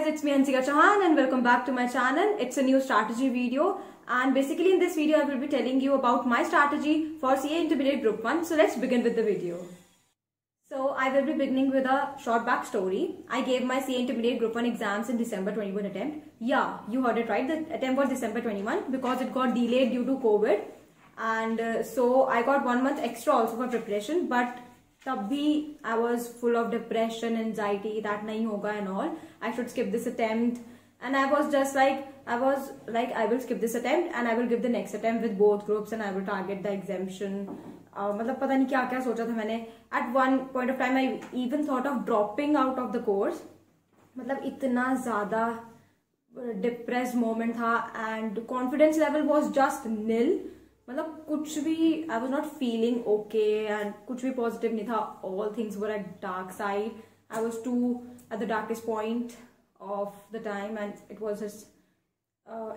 guys, it's me Hansika Chauhan and welcome back to my channel. It's a new strategy video and basically in this video I will be telling you about my strategy for CA Intermediate Group 1. So let's begin with the video. So I will be beginning with a short backstory. I gave my CA Intermediate Group 1 exams in December 21 attempt. Yeah, you heard it right. The attempt was December 21 because it got delayed due to COVID. And so I got 1 month extra also for preparation, but तब भी I was full of depression, anxiety, that नहीं होगा and all. I should skip this attempt, and I was like I will skip this attempt and I will give the next attempt with both groups and I will target the exemption. मतलब पता नहीं क्या क्या सोचा था मैंने. At one point of time I even thought of dropping out of the course. मतलब इतना ज़्यादा depressed moment था and confidence level was just nil. मतलब कुछ भी I was not feeling okay and कुछ भी positive नहीं था. All things were at dark side. I was too at the darkest point of the time and it was just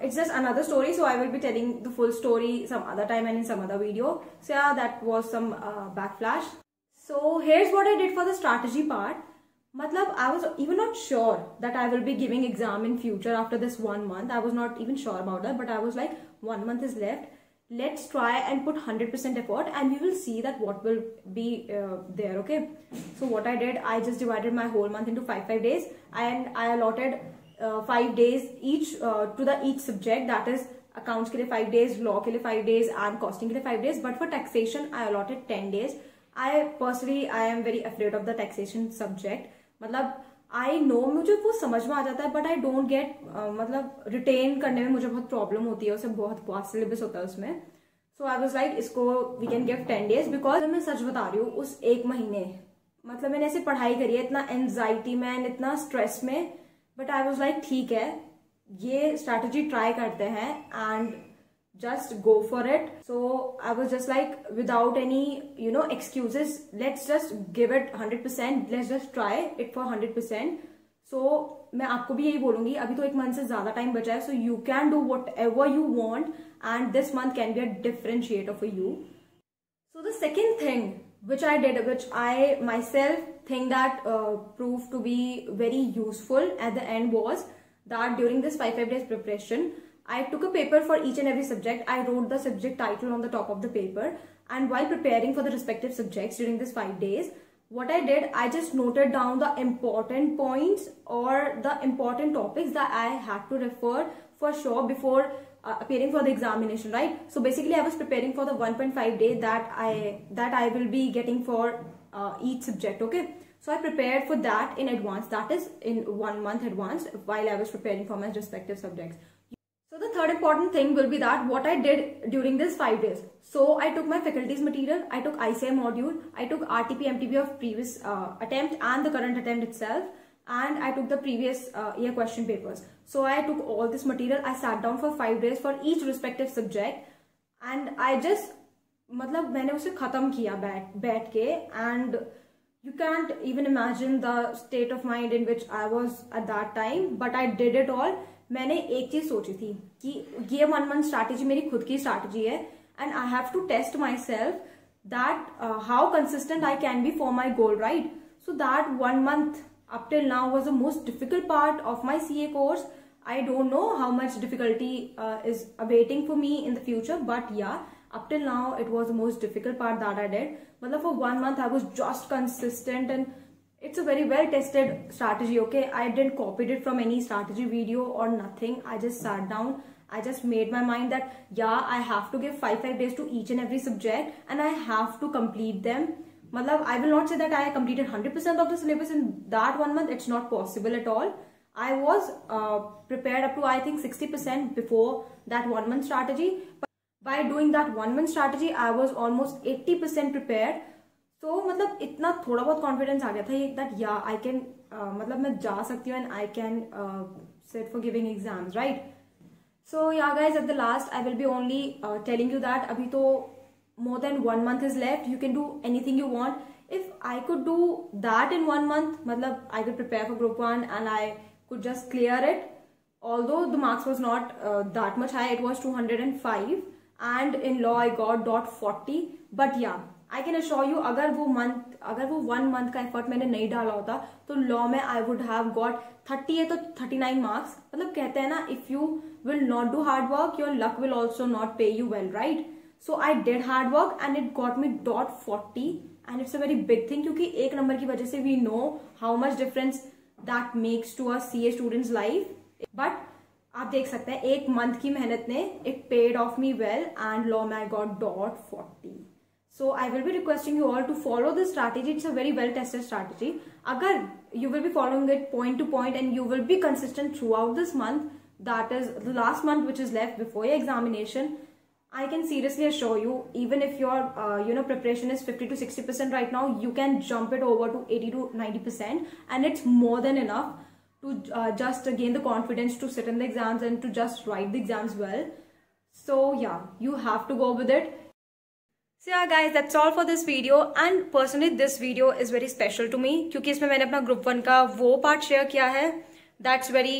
it's just another story. So I will be telling the full story some other time and in some other video. So yeah, that was some backflash. So here's what I did for the strategy part. मतलब I was even not sure that I will be giving exam in future after this 1 month. I was not even sure about that, but I was like 1 month is left. Let's try and put 100% effort and we will see that what will be there. Okay, so what I did, I just divided my whole month into 5 days and I allotted 5 days each to each subject. That is accounts के लिए 5 days, law के लिए 5 days and costing के लिए 5 days. But for taxation I allotted 10 days. I am very afraid of the taxation subject. मतलब I know मुझे वो समझ में आ जाता है, but I don't get मतलब retain करने में मुझे बहुत प्रॉब्लम होती है. उसे बहुत वास्ट सिलेबस होता है उसमें. So I was like इसको we can give 10 days because मैं सच बता रही हूँ उस एक महीने मतलब मैंने ऐसे पढ़ाई करी है इतना एंजाइटी में एंड इतना स्ट्रेस में, but I was like ठीक है ये स्ट्रैटेजी ट्राई करते हैं and just go for it. So I was just like without any excuses, let's just give it 100%, let's just try it for 100%. So मैं आपको भी यही बोलूंगी, अभी तो 1 मंथ से ज्यादा टाइम बचा है, so you can do whatever you want and this month can be a differentiator for you. So the second thing which I did, which I myself think that proved to be very useful at the end, was that during this 5 days preparation I took a paper for each and every subject. I wrote the subject title on the top of the paper, and while preparing for the respective subjects during this 5 days, what I did, I just noted down the important points or the important topics that I had to refer for sure before appearing for the examination, right? So basically I was preparing for the 1.5 day that I will be getting for each subject. Okay, so I prepared for that in advance, that is in 1 month advance, while I was preparing for my respective subjects. So the third important thing will be that what I did during this 5 days. So I took my faculties material, I took ICI module, I took RTP, MTP of previous attempt and the current attempt itself, and I took the previous year question papers. So I took all this material, I sat down for 5 days for each respective subject and I just मतलब मैंने उसे खत्म किया बैठ के, and you can't even imagine the state of mind in which I was at that time, but I did it all. मैंने एक चीज सोची थी कि ये 1 मंथ स्ट्रैटेजी मेरी खुद की स्ट्रैटेजी है and I have to test myself that how consistent I can be for my goal, right? So that 1 month up till now was the most difficult part of my CA course. I don't know how much difficulty is awaiting for me in the future, but yeah, up till now it was the most difficult part that I did. But for 1 month I was just consistent and it's a very well tested strategy. Okay, I didn't copied it from any strategy video or nothing. I just sat down, I just made my mind that yeah, I have to give 5 days to each and every subject and I have to complete them. Matlab, I will not say that I completed 100% of the syllabus in that 1 month. It's not possible at all. I was prepared up to I think 60% before that 1 month strategy. But by doing that 1 month strategy, I was almost 80% prepared. So मतलब इतना थोड़ा बहुत confidence आ गया था ये that yeah I can मतलब मैं जा सकती हूँ and I can sit for giving exams, right? So yeah guys, at the last I will be only telling you that अभी तो more than 1 month is left. You can do anything you want. If I could do that in 1 month, मतलब I could prepare for group 1 and I could just clear it. Although the marks was not that much high, it was 205 and in law I got .40. But yeah, I can assure you अगर वो month अगर वो 1 month का effort मैंने नहीं डाला होता तो लॉ में आई वुड हैव गॉट 38 और 39 मार्क्स. मतलब कहते हैं ना, if you will not do hard work your luck will also not pay you well, right? So I did hard work and it got me .40 and it's a very big thing, क्योंकि एक नंबर की वजह से we know how much difference that makes to a CA student's life. But आप देख सकते हैं 1 मंथ की मेहनत ने it paid off me well and law में I got .40. So I will be requesting you all to follow this strategy. It's a very well tested strategy. Agar you will be following it point to point and you will be consistent throughout this month, that is the last month which is left before your examination, I can seriously assure you, even if your preparation is 50 to 60% right now, you can jump it over to 80 to 90%, and it's more than enough to just gain the confidence to sit in the exams and to just write the exams well. So yeah, you have to go with it. So yeah guys, that's all for this video, and personally this video is very special to me क्योंकि इसमें मैंने अपना group 1 का वो part share किया है that's very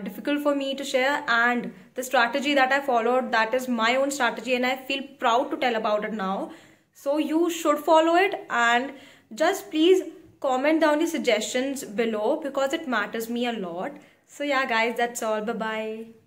difficult for me to share, and the strategy that I followed, that is my own strategy and I feel proud to tell about it now. So you should follow it, and just please comment down the suggestions below because it matters me a lot. So yeah guys, that's all. Bye bye.